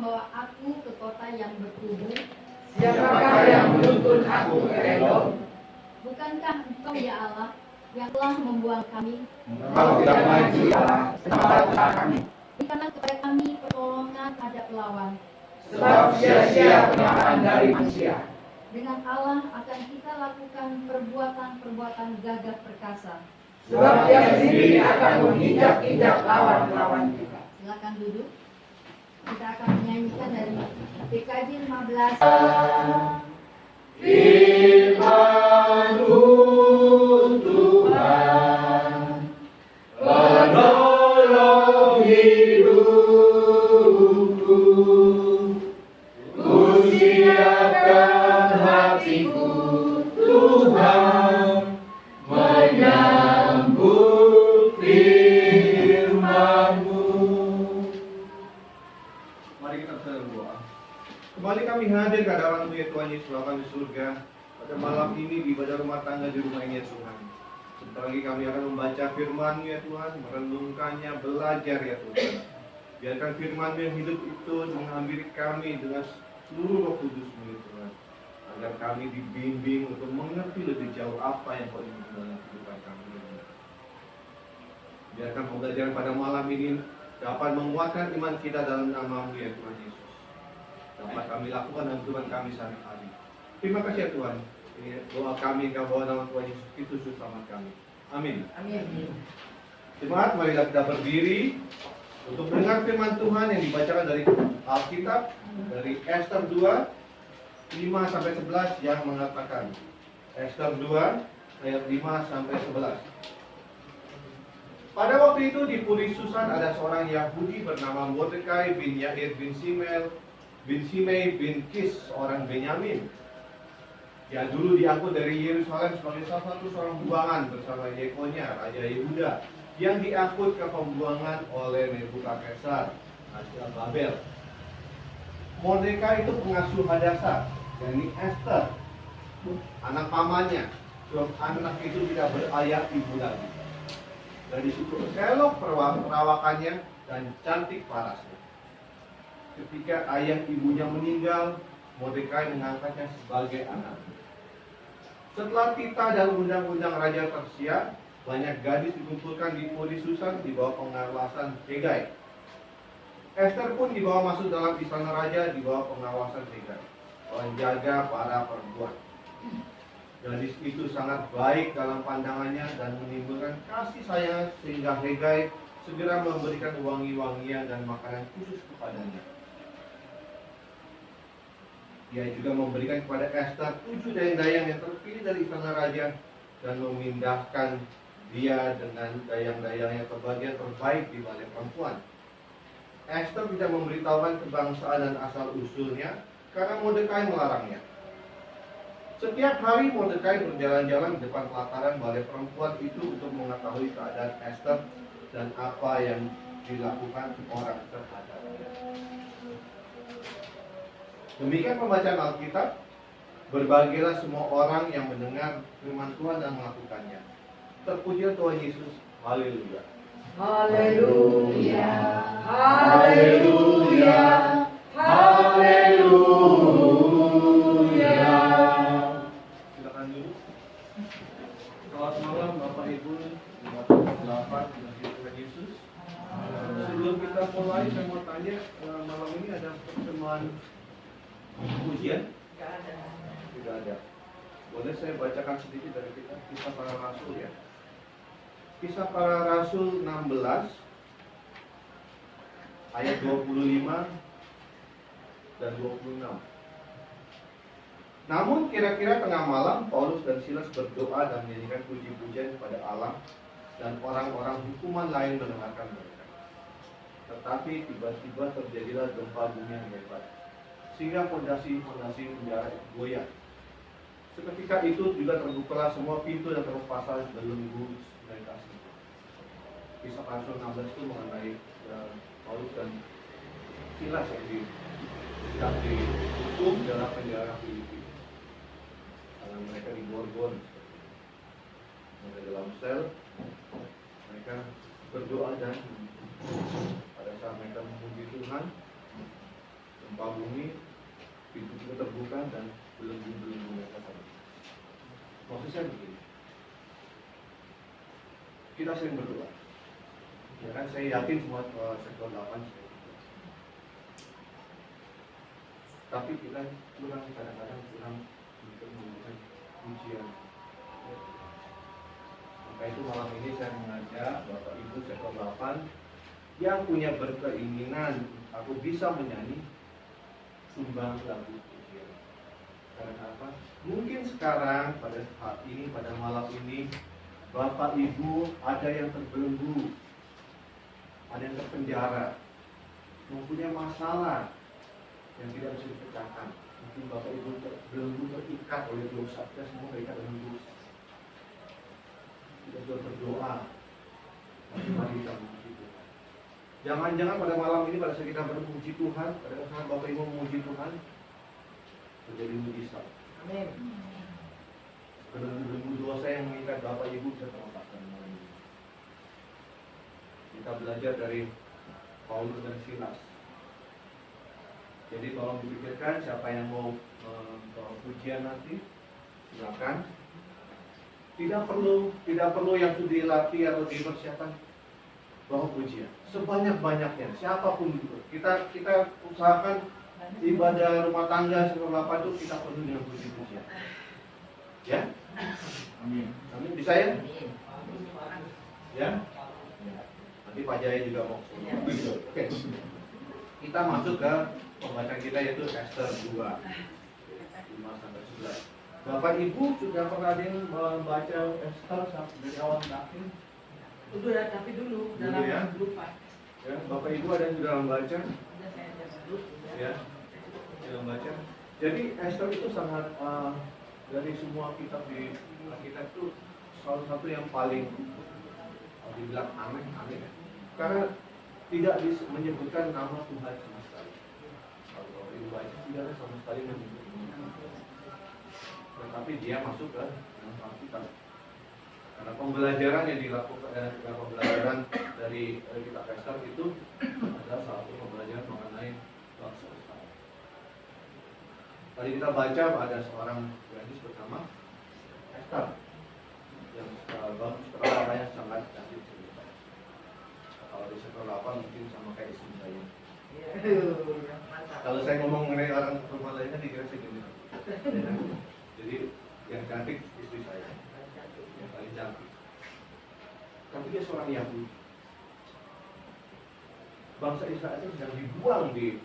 membawa aku ke kota yang berkubu? Siapakah yang menuntun aku ke Edom? Bukankah Engkau ya Allah yang telah membuang kami? Engkau tidak maju Allah, selamatkanlah kami. Berikanlah kepada kami pertolongan terhadap lawan. Sebab sia-sia penyerangan dari manusia. Dengan Allah akan kita lakukan perbuatan-perbuatan gagah perkasa. Sebab Dia sendiri akan menginjak-injak lawan-lawan kita. Silakan duduk. Kita akan menyanyikan dari PKJ 15. Firman-Mu Tuhan, penolong hidupku, ku siapkan hatiku, Tuhan, menyambut firman-Mu. Mari kita berdoa. Kembali kami hadir ke hadapan-Mu ya Tuhan Yesus Bapa di surga. Pada malam ini di ibadah rumah tangga di rumah ini ya Tuhan. Sebentar lagi kami akan membaca firman-Mu ya Tuhan, merenungkannya, belajar ya Tuhan. Biarkan firman-Mu yang hidup itu menghampiri kami dengan seluruh Roh Kudus-Mu ya Tuhan. Agar kami dibimbing untuk mengerti lebih jauh apa yang Kau inginkan dalam kehidupan kami ya Tuhan. Biarkan pembelajaran pada malam ini dapat menguatkan iman kita dalam nama-Mu ya Tuhan Yesus. Dapat kami lakukan dalam Tuhan kami sehari-hari. Terima kasih ya Tuhan. Ini doa kami kau bawa dalam Tuhan Yesus Kristus selamat kami. Amin. Amin. Jemaat, marilah kita berdiri untuk mendengar firman Tuhan yang dibacakan dari Alkitab dari Ester 2 5-11 yang mengatakan Ester 2 ayat 5-11. Pada waktu itu di Puri Susan ada seorang Yahudi bernama Mordekai bin Yair bin Simei bin Kis, seorang Benyamin. Dia dulu diangkut dari Yerusalem sebagai salah satu seorang buangan bersama Yekonya, Raja Yehuda, yang diangkut ke pembuangan oleh Nebukadnezar, Raja Babel. Mordekai itu pengasuh Hadasa, yakni Ester, anak pamannya. Sebab anak itu tidak berayak ibu lagi. Dari situ elok perawakannya dan cantik parasnya. Ketika ayah ibunya meninggal, Mordekai mengangkatnya sebagai anak. Setelah titah dan undang-undang Raja Persia, banyak gadis dikumpulkan di Puri Susan di bawah pengawasan Hegai. Ester pun dibawa masuk dalam istana raja di bawah pengawasan Hegai, menjaga para perempuan. Gadis itu sangat baik dalam pandangannya dan menimbulkan kasih sayang sehingga Hegai segera memberikan wangi-wangian dan makanan khusus kepadanya. Dia juga memberikan kepada Ester 7 dayang-dayang yang terpilih dari istana raja dan memindahkan dia dengan dayang-dayang yang terbagian terbaik di balai perempuan. Ester tidak memberitahukan kebangsaan dan asal usulnya karena Mordekai melarangnya. Setiap hari Mordekai berjalan-jalan di depan pelataran balai perempuan itu untuk mengetahui keadaan Ester dan apa yang dilakukan orang terhadapnya. Demikian pembacaan Alkitab. Berbahagialah semua orang yang mendengar firman Tuhan dan melakukannya. Terpujilah Tuhan Yesus. Haleluya. Haleluya. Haleluya. Haleluya. Silakan dulu. Selamat malam Bapak Ibu, jemaat 8 dari Tuhan Yesus. Sebelum kita mulai, saya mau tanya, malam ini ada pertemuan pujian? Tidak ada. Boleh saya bacakan sedikit dari kita Kisah Para Rasul ya. Kisah Para Rasul 16 ayat 25 dan 26. Namun kira-kira tengah malam Paulus dan Silas berdoa dan menyanyikan puji-pujian kepada Allah, dan orang-orang hukuman lain mendengarkan mereka. Tetapi tiba-tiba terjadilah gempa bumi yang hebat, sehingga fondasi penjara goyah. Seketika itu juga terbukalah semua pintu dan terlepaslah belenggu mereka semua. Kisah Rasul 16 itu mengenai Paulus dan Silas yang dihukum dalam penjara Filipi. Karena mereka diborgol, mereka dalam sel, mereka berdoa dan pada saat mereka memuji Tuhan, gempa bumi, pintu terbuka dan belenggu-belenggu mereka tadi. Maksud saya begini, kita sering berdoa, ya kan? Saya yakin semua sektor 8 saya berdoa. Tapi kita kadang-kadang kurang untuk memberikan pujian. Maka itu malam ini saya mengajak Bapak Ibu sektor 8 yang punya berkeinginan aku bisa menyanyi, sumbang lagu pujian. Karena apa? Mungkin sekarang pada saat ini, pada malam ini, Bapak Ibu ada yang terbelenggu, ada yang terpenjara, mempunyai masalah yang tidak bisa dipecahkan. Mungkin Bapak Ibu terbelenggu, terikat oleh dosa. Kita semua terikat dengan dosa. Kita sudah berdoa, mari kita memuji Tuhan. Jangan-jangan pada malam ini pada saat kita berpuji Tuhan, pada saat Bapak Ibu memuji Tuhan, terjadi mujizat. Amin. Belenggu dosa yang mengikat Bapak Ibu bisa terletakkan malam ini. Kita belajar dari Paulus dan Silas. Jadi tolong dipikirkan siapa yang mau pujian nanti, silakan. Tidak perlu yang sudah dilatih atau dipersiapkan bawa pujian. Sebanyak-banyaknya, siapapun itu. Kita usahakan ibadah rumah tangga sekolah apa itu kita penuh dengan puji-pujian. Ya? Amin. Amin. Bisa ya? Ya? Nanti Pak Jaya juga mau. Oke. Kita masuk ke pembacaan kita yaitu Ester 2 5-11. Bapak Ibu sudah pernah ada yang membaca Ester dari awal sampai akhir? Udah, tapi dulu Dulu dalam ya? lupa. Ya, Bapak Ibu ada yang sudah membaca? Udah saya ada dulu. Ya, sudah membaca. Jadi Ester itu sangat dari semua kitab di Alkitab itu salah satu yang paling dibilang aneh ya. Karena tidak menyebutkan nama Tuhan sama sekali. Kalau Bapak Ibu baca tidak ada sama sekali menyebutkan. Tetapi dia masuk ke dalam Alkitab. Karena pembelajaran yang dilakukan pembelajaran dari kitab Ester itu adalah salah satu pembelajaran mengenai bangsa Israel. Tadi kita baca ada seorang gadis bernama Ester yang bagus perawakannya sangat cantik cerita. Kalau di sekolah 8 mungkin sama kayak istri saya. Kalau saya ngomong mengenai orang rumah lainnya dikira saya gini. Jadi yang cantik istri saya, yang paling cantik. Tapi dia seorang Yahudi. Bangsa Israel itu sedang dibuang di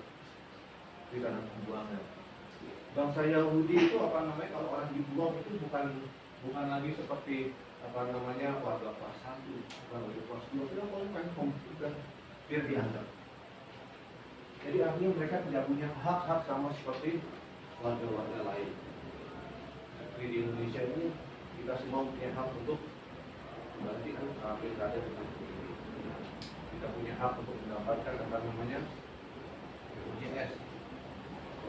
tanah pembuangan. Bangsa Yahudi itu apa namanya? Kalau orang dibuang itu bukan lagi seperti apa namanya warga kelas 1, warga kelas 2, sudah kan biar dianggap. Jadi artinya mereka tidak punya hak-hak sama seperti warga-warga lain. Di Indonesia ini kita semua punya hak untuk berarti kan pilkada dengan kita punya hak untuk mendapatkan apa namanya BPJS.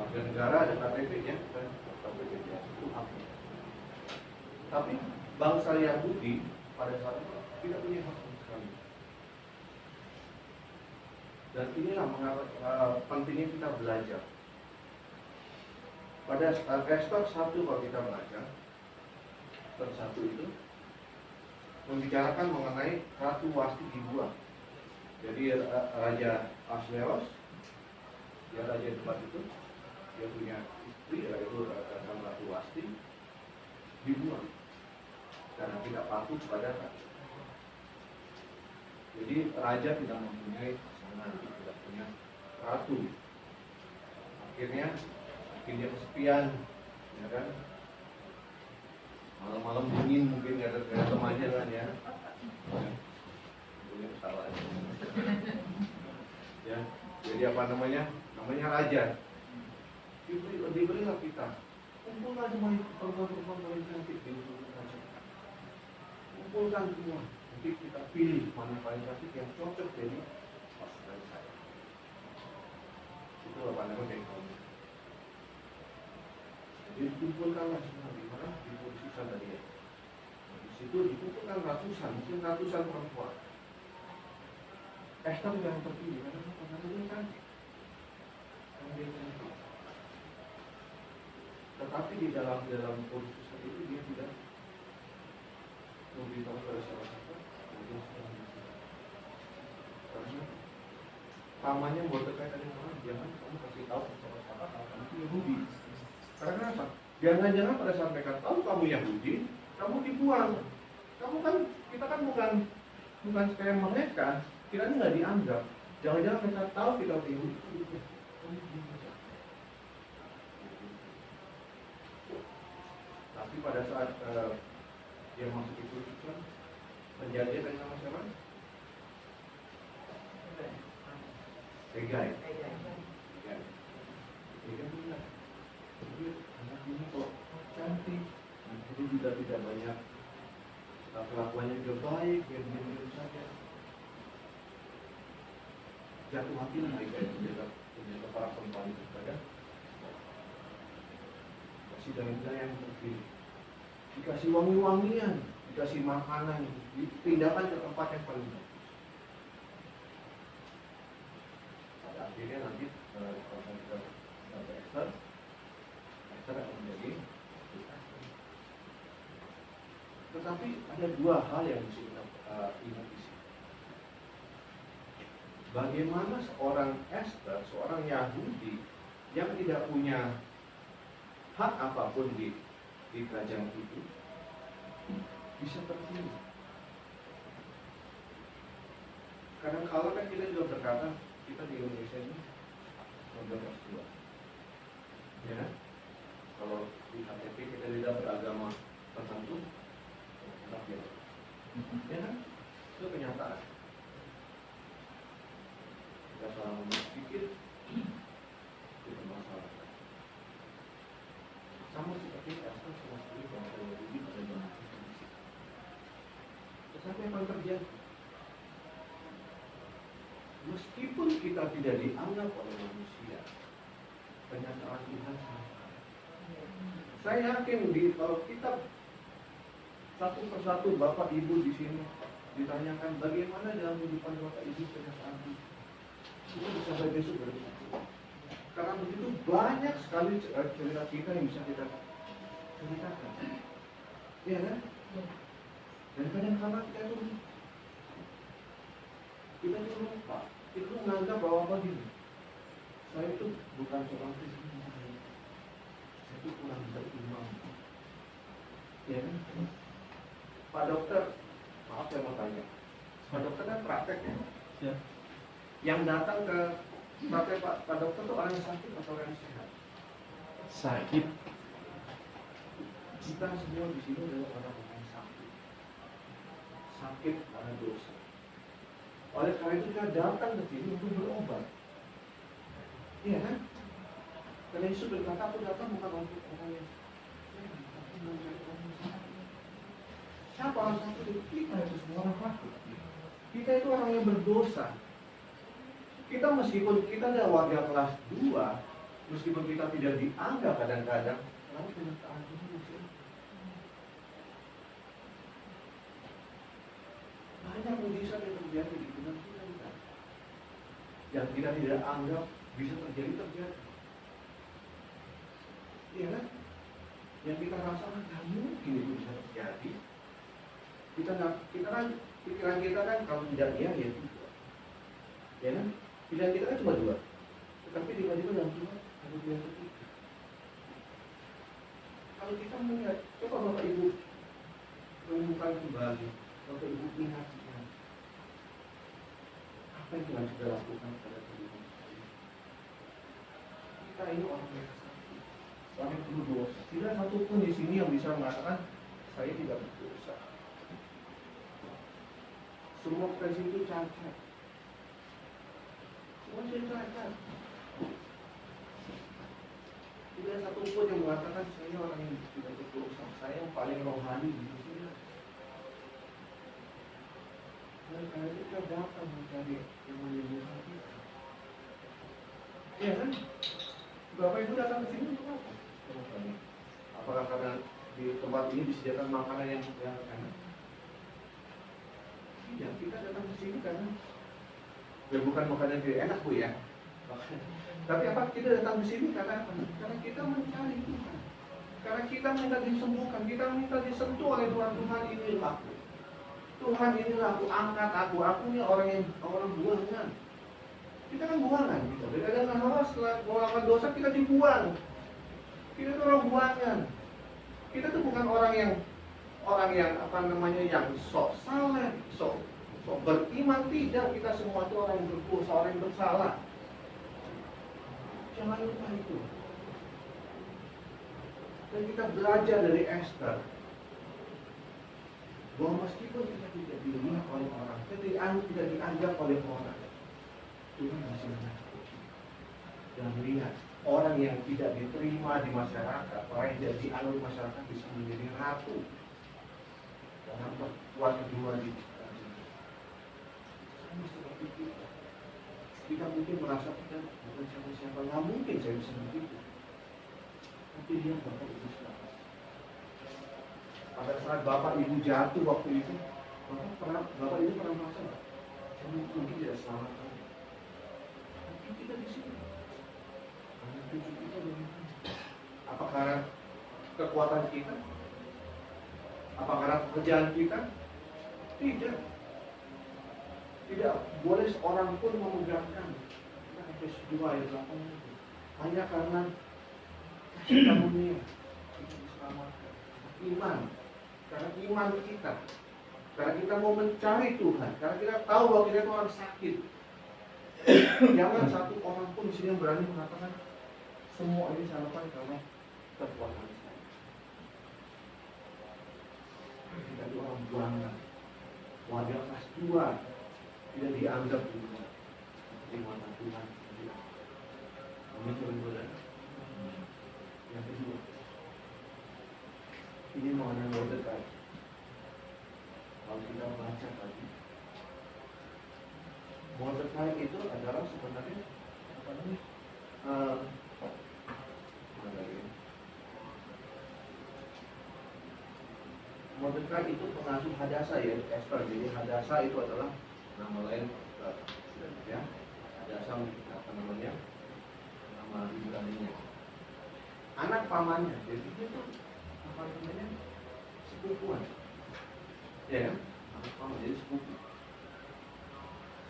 Warga negara ada KTP-nya kan, BPJS itu hak. Tapi bangsa Yahudi pada saat itu tidak punya hak sama sekali. Dan inilah mengapa pentingnya kita belajar. Pada Ester 1 kalau kita baca, Ester 1 itu membicarakan mengenai Ratu Wasti dibuang. Jadi Raja Ahasveros, dia raja tempat itu, dia punya istri, yaitu Ratu Wasti, dibuang karena tidak patuh kepada raja. Jadi raja tidak mempunyai pasangan, tidak punya ratu. Akhirnya dia kesepian, ya kan? Malam-malam dingin mungkin nggak ada temannya kan ya. Punya salah aja. Ya, jadi apa namanya? Namanya raja. Diberilah kita. Kumpulkan semua perempuan-perempuan paling cantik di seluruh raja. Kumpulkan semua. Nanti kita pilih mana paling cantik yang cocok jadi pasangan saya. Itu apa namanya? Jadi dikumpulkanlah semua di mana? Di posisi Samaria. Nah, di situ dikumpulkan mungkin ratusan perempuan. Ester yang terpilih karena dia cantik. Karena dia cantik. Tetapi di dalam kursus itu dia tidak memberitahu pada siapa-siapa. Karena pamannya Mordekai tadi bilang, jangan kamu kasih tahu ke siapa-siapa kalau kamu itu Yahudi. Karena apa? Jangan-jangan pada saat mereka tahu kamu Yahudi, kamu dibuang. Kamu kan, kita kan bukan kayak mereka, kiranya nggak dianggap. Jangan-jangan mereka tahu kita Yahudi. Tapi pada saat dia masuk itu kan menjadi dari nama siapa? Hegai. Hegai bilang, anak ini kok cantik, jadi juga tidak banyak kelakuannya juga baik, dia diam-diam saja. Jatuh hati lah Hegai ternyata para perempuan itu pada kasih dayang-dayang terpilih, dikasih wangi-wangian, dikasih makanan, dipindahkan ke tempat yang paling bagus. Pada akhirnya nanti kalau kita sampai Esther akan menjadi. Tetapi ada dua hal yang mesti kita ingat di sini. Bagaimana seorang Esther, seorang Yahudi yang tidak punya hak apapun di kerajaan itu bisa terpilih. Kadang-kala kan kita juga berkata, kita di Indonesia ini beragama dua. Ya, kalau di KTP kita tidak beragama tertentu, tetap ya. Ya kan? Itu kenyataan. Kita salah berpikir, itu masalah. Sama seperti Esther sama sekali bangsa Yahudi pada zaman itu. Tetapi apa yang terjadi? Meskipun kita tidak dianggap oleh manusia, kenyataan Tuhan sama. Saya yakin kalau kita satu persatu Bapak Ibu di sini ditanyakan bagaimana dalam kehidupan Bapak Ibu pada saat itu, kita bisa besok berpikir. Karena begitu banyak sekali cerita kita yang bisa kita ceritakan. Iya kan? Dan kadang-kadang kita itu lupa. Kita menganggap bahwa begini, saya itu bukan seorang Kristen, saya itu kurang beriman. Iya kan? Pak dokter, maaf saya mau tanya. Pak dokter kan praktek ya? Ya. Yang datang ke praktek Pak dokter itu orang yang sakit atau orang yang sehat? Sakit. Kita semua di sini adalah orang-orang yang sakit. Sakit karena dosa. Oleh karena itu kita datang ke sini untuk berobat. Iya kan? Karena Yesus berkata, aku datang bukan untuk orang yang sehat, tapi untuk orang yang sakit. Siapa orang sakit itu? Kita itu semua orang sakit. Kita itu orang yang berdosa. Kita meskipun kita adalah warga kelas 2, meskipun kita tidak dianggap kadang-kadang, lalu kenyataan ini masih banyak mujizat yang terjadi di dunia kita. Yang kita tidak anggap bisa terjadi. Iya kan? Yang kita rasakan tidak mungkin itu bisa terjadi. Kita kan pikiran kita kan kalau tidak iya ya tidak. Ya kan? Pilihan kita kan cuma 2. Tetapi tiba-tiba dalam Tuhan ada pilihan ketiga. Kalau kita melihat, coba Bapak Ibu menemukan kembali, Bapak Ibu ingat apa yang Tuhan sudah lakukan pada kehidupan kita. Kita ini orang yang sakit, orang yang penuh dosa. Tidak satu pun di sini yang bisa mengatakan saya tidak berdosa. Semua versi itu cacat. Semua cacat. Tidak satu pun yang mengatakan saya orang yang tidak berdosa, saya yang paling rohani di dunia. Dan karena itu kita datang mencari yang menyembuhkan kita. Iya kan? Bapak Ibu datang ke sini untuk apa? Apakah karena di tempat ini disediakan makanan yang enak? Tidak, kita datang ke sini karena ya bukan makanan yang enak Bu ya. Tapi apa kita datang ke sini karena kita mencari Tuhan. Karena kita minta disembuhkan, kita minta disentuh oleh Tuhan. Tuhan, inilah aku. Tuhan, inilah aku, angkat aku. Aku ini orang buangan. Kita kan buangan. Beda dengan Hawa, setelah melakukan dosa kita dibuang. Kita itu orang buangan. Kita tuh bukan orang yang yang sok saleh, sok beriman. Tidak, kita semua itu orang yang berdosa, orang yang bersalah. Jangan lupa itu. Dan kita belajar dari Esther bahwa meskipun kita tidak dilihat oleh orang, kita tidak dianggap oleh orang, Tuhan masih mengatur. Dan lihat, orang yang tidak diterima di masyarakat, orang yang tidak dianggap di masyarakat bisa menjadi ratu dalam pertemuan kedua di sama seperti kita. Kita mungkin merasa kita bukan siapa-siapa, nggak mungkin saya bisa begitu. Tapi dia Bapak Ibu selamat. Pada saat Bapak Ibu jatuh waktu itu, Bapak Ibu pernah merasa nggak? Saya mungkin tidak selamat. Tapi kita di sini. Anak cucu kita bagaimana? Apa karena kekuatan kita? Apa karena pekerjaan kita? Tidak. Tidak boleh seorang pun memegangkan. Kita Efesus 2 ayat 8. Hanya karena kasih karunia kita diselamatkan. Iman. Karena iman kita. Karena kita mau mencari Tuhan. Karena kita tahu bahwa kita itu orang sakit. Jangan satu orang pun di sini yang berani mengatakan semua ini saya lakukan karena kekuatan saya. Kita itu orang buangan. Warga kelas 2 tidak dianggap juga pertimbangan Tuhan. Amin. Yang kedua, ini mengenai Mordekai. Kalau kita baca tadi, Mordekai itu adalah sebenarnya apa namanya? Mordekai itu pengasuh Hadasa ya, Esther. Jadi Hadasa itu adalah nama lain ya. Hadasa apa namanya? Nama Ibraninya. Anak pamannya. Jadi itu apa namanya? Sepupuan. Ya, anak paman jadi sepupu.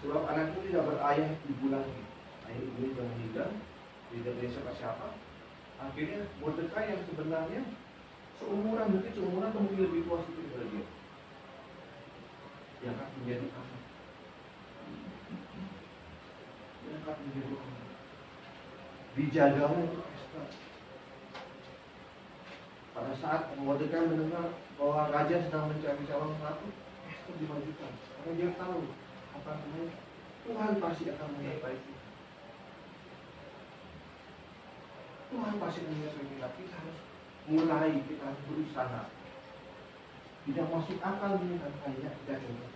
Sebab anaknya tidak berayah ibu lagi. Ayah ibunya sudah meninggal, tidak punya siapa-siapa. Akhirnya Mordekai yang sebenarnya seumuran atau mungkin lebih tua sedikit dari dia, yang akan menjadi anak. Yang akan menjadi anak. Dijaganya itu Esther. Pada saat Mordekai mendengar bahwa raja sedang mencari calon ratu, Esther dimajukan. Karena dia tahu apa namanya, Tuhan pasti akan menyertai. Tuhan pasti menyertai kita. Kita harus mulai, kita harus berusaha. Tidak masuk akal dengan kaya kita coba.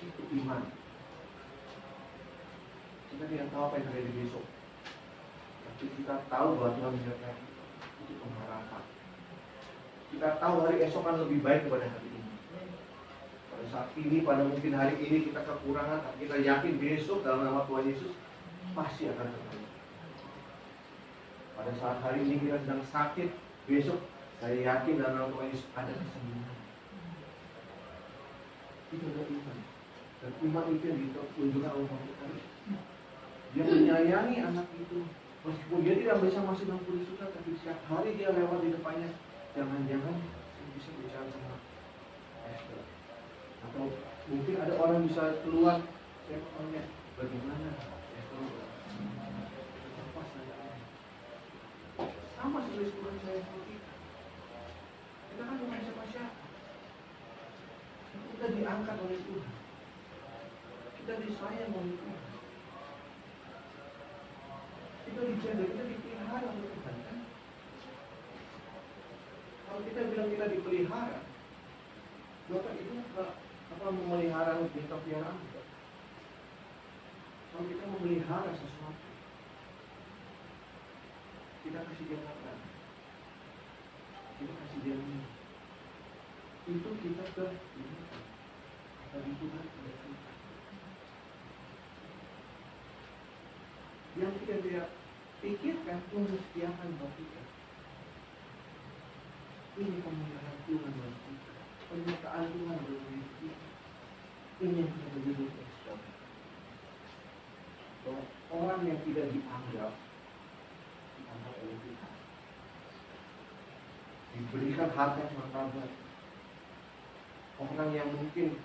Itu iman. Kita tidak tahu apa yang terjadi besok, tapi kita tahu bahwa Tuhan menyertai. Itu pengharapan. Kita tahu hari esok akan lebih baik daripada hari ini. Pada saat ini, pada mungkin hari ini kita kekurangan, tapi kita yakin besok dalam nama Tuhan Yesus pasti akan terbaik. Pada saat hari ini kita sedang sakit, besok saya yakin dalam nama Tuhan Yesus ada kesembuhan. Itu adalah iman. Dan iman itu yang ditunjukkan oleh Mordekai. Dia menyayangi anak itu, meskipun dia tidak bisa masuk dalam kudus suci, tapi setiap hari dia lewat di depannya. Jangan-jangan saya bisa bicara sama Esther. Atau mungkin ada orang bisa keluar, saya tanya, bagaimana Esther? Apa saja? Sama seperti Tuhan saya sama kita. Kita kan bukan siapa-siapa. Kita diangkat oleh Tuhan. Kita disayang oleh Tuhan. Kita dijaga, kita dipelihara oleh Tuhan kan? Kalau kita bilang kita dipelihara, Bapak Ibu apa memelihara binatang piaraan? Kalau kita memelihara sesuatu, kita kasih dia makan, kita kasih dia minum, itu kita terpelihara. Tapi Tuhan tidak suka. Yang kita lihat Pikirkan, Tuhan sediakan buat kita. Ini kemuliaan Tuhan buat kita. Penyertaan Tuhan buat kita. Ini yang kita begitu ekspor. Bahwa orang yang tidak dianggap oleh Tuhan, diberikan harta martabat. Orang yang mungkin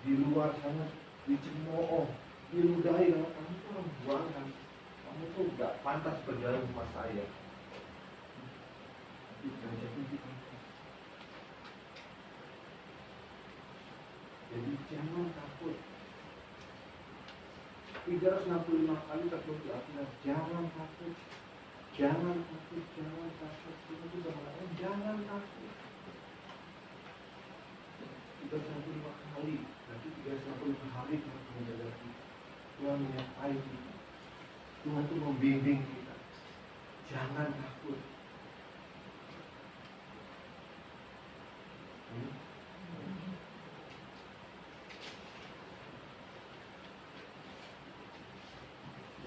di luar sana dicemooh, diludahi dengan kamu tuh orang buangan, kamu tuh gak pantas berjalan sama saya. Tapi derajat itu diangkat. Jadi jangan takut. 365 kali takut di akhirat. Jangan takut. Jangan takut, jangan takut. Kita sudah mengatakan jangan takut. 365 kali, nanti 365 hari Tuhan menjaga kita. Tuhan menyertai kita. Tuhan itu membimbing kita. Jangan takut.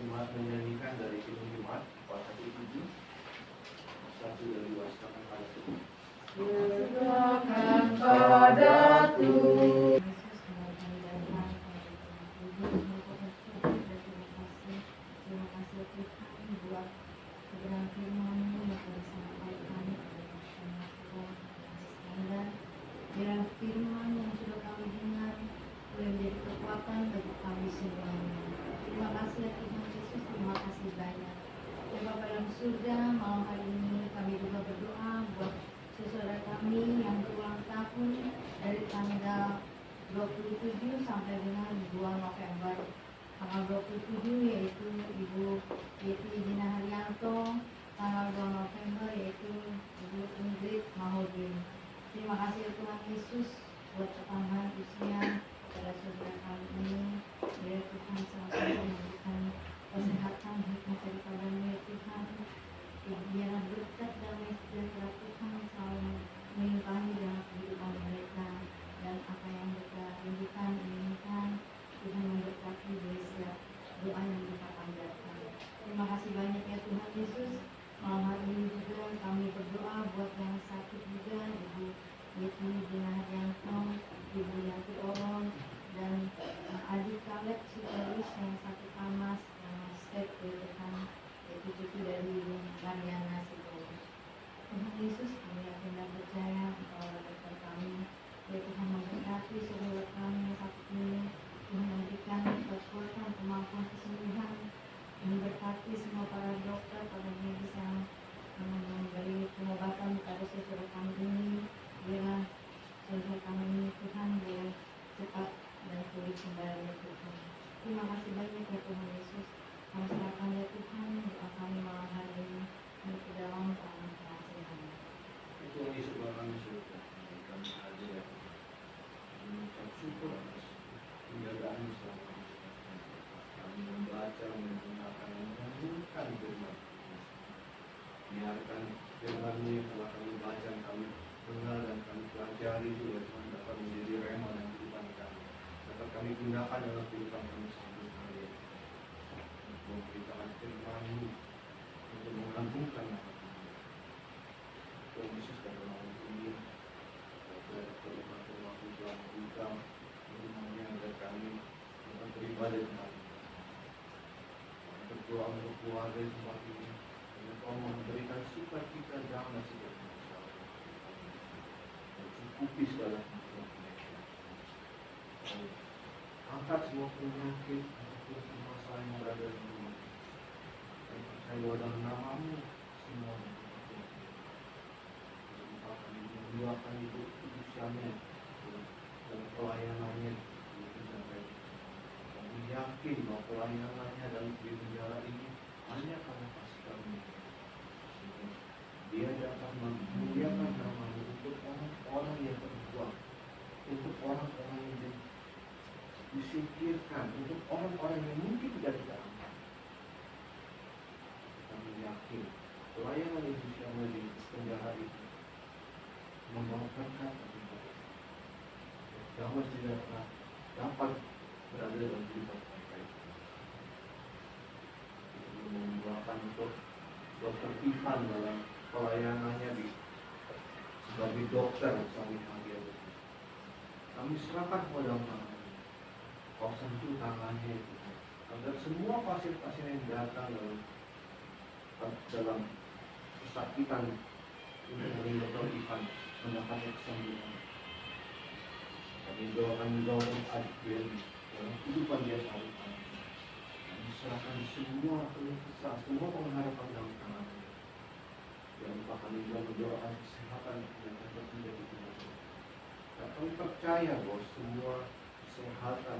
Jemaat menyanyikan dari Kidung Jumat 417 1 dari 2 setengah kali itu. Serahkan pada Tuhan. Terima kasih Tuhan buat kebenaran firman-Mu yang telah disampaikan kepada kami. Biar firman yang sudah kami dengar boleh menjadi kekuatan bagi kami semuanya. Terima kasih ya Tuhan Yesus, terima kasih banyak. Ya Bapa dalam surga, malam hari ini kami juga berdoa buat saudara kami yang berulang tahun dari tanggal 27 sampai dengan 2 November. Tanggal 27 yaitu Ibu Yeti Dina Haryanto, tanggal 2 November yaitu Ibu Ingrid Mahudin. Terima kasih ya Tuhan Yesus buat pertambahan usia pada saudara kami ini. Ya Tuhan sama-sama memberikan kesehatan, hikmat daripada-Mu ya Tuhan. Biarlah berkat damai sejahtera Tuhan selalu melimpahi dalam kehidupan mereka, dan apa yang mereka rindukan, inginkan Tuhan memberkati dari setiap doa yang kita panjatkan. Terima kasih banyak ya Tuhan Yesus. Malam hari ini juga kami berdoa buat yang sakit juga, Ibu Yeti Dina Haryanto, Ibu Yanti Oron, dan adik Kaleb Sitorus yang sakit panas, yang step Tuhan, yaitu cucu dari Mariana Sitorus. Tuhan Yesus, kami yakin dan percaya Engkau adalah dokter kami. Ya Tuhan, memberkati saudara kami yang sakit ini. Tuhan memberikan kekuatan, kemampuan, kesembuhan. Memberkati semua para dokter, para medis yang memberi pengobatan kepada saudara kami ini. Biarlah saudara kami ini Tuhan boleh cepat dan pulih kembali ya Tuhan. Terima kasih banyak ya Tuhan Yesus. Kami serahkan ya Tuhan doa kami malam hari ini ke dalam tangan kasih-Mu. Tuhan Yesus kami surga, kami hadir ya Tuhan. Mengucap syukur atas penjagaan selama ini. Kami membaca, mendengarkan, merenungkan firman. Biarkan firman-Mu yang telah kami baca, kami dengar dan kami pelajari itu ya Tuhan, dapat menjadi rema dan kehidupan kami. Dapat kami gunakan dalam kehidupan kami sehari-hari. Untuk memberitakan firman-Mu, untuk mengagungkan nama Tuhan. Tuhan Yesus kami malam ini, waktu telah membuka firman-Nya agar kami dapat beribadah kembali. Berdoa untuk keluarga di tempat ini, dan Kau memberikan sukacita damai sejahtera. Mencukupi segala kebutuhan mereka. Angkat semua penyakit ataupun semua masalah yang berada di rumah. Dan percaya dalam nama-Mu semua yang kami mendoakan itu usianya dan pelayanannya di penjara ini. Kami yakin bahwa pelayanannya dalam di penjara ini hanya karena kasih karunia. Dia dapat memuliakan nama-Mu untuk orang-orang yang terbuang, untuk orang-orang yang disingkirkan, untuk orang-orang yang mungkin tidak kita angkat. Kami yakin pelayanan Ibu Syama di penjara itu membawa berkat bagi mereka. Damai sejahtera dapat berada dalam kehidupan mereka itu. Kita mendoakan untuk Dokter Ivan dalam pelayanannya sebagai dokter sambil kami serahkan kepada Tuhan. Kau sentuh tangannya agar semua pasien-pasien yang datang dalam kesakitan untuk melihat Dokter Ivan mendapatkan kesembuhan. Kami doakan juga untuk Adrian dalam kehidupan dia sehari-hari. Kami serahkan semua keluh semua pengharapan dalam tangannya. Dan kami juga mendoakan kesehatan yang dapat menjadi penyakit. Dan kami percaya bahwa semua kesehatan,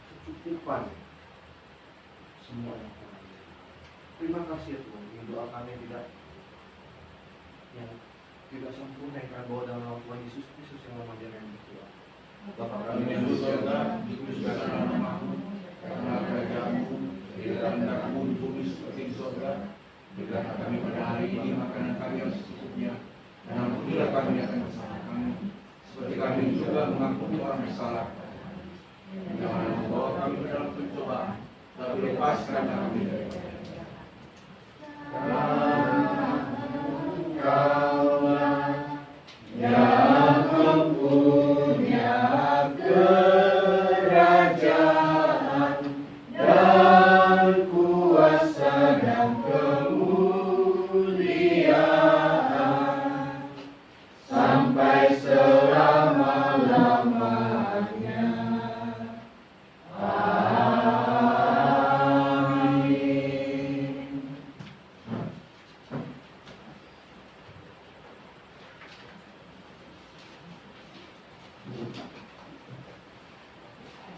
kecukupan, semua yang kami. Terima kasih ya Tuhan. Ini doa kami tidak sempurna yang kami bawa dalam nama Tuhan Yesus Kristus yang namanya yang berdoa. Bapa kami yang di surga, dikuduskanlah namamu, karena kerajaanmu, direndahkan di bumi seperti di surga. Berikanlah kami pada hari ini makanan kami yang secukupnya, dan ampunilah kami akan kesalahan kami, seperti kami juga mengampuni orang bersalah. Jangan membawa kami ke dalam pencobaan, tapi lepaskan kami dari Kaulah yang mempunyai kerajaan dan kuasa dan kemuliaan sampai selama-lamanya.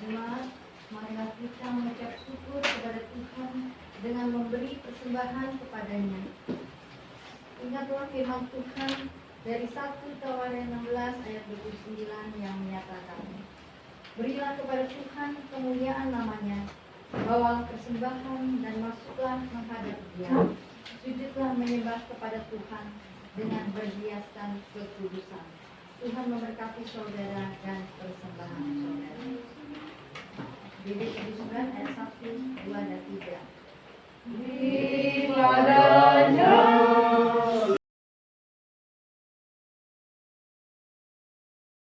Jemaat, marilah kita mengucap syukur kepada Tuhan dengan memberi persembahan kepadanya. Ingatlah firman Tuhan dari 1 Tawarin 16 ayat 29 yang menyatakan, berilah kepada Tuhan kemuliaan namanya, bawalah persembahan dan masuklah menghadap Dia. Sujudlah menyembah kepada Tuhan dengan berhiaskan kekudusan. Tuhan memberkati saudara dan persembahan saudara. Bibit 79 ayat 1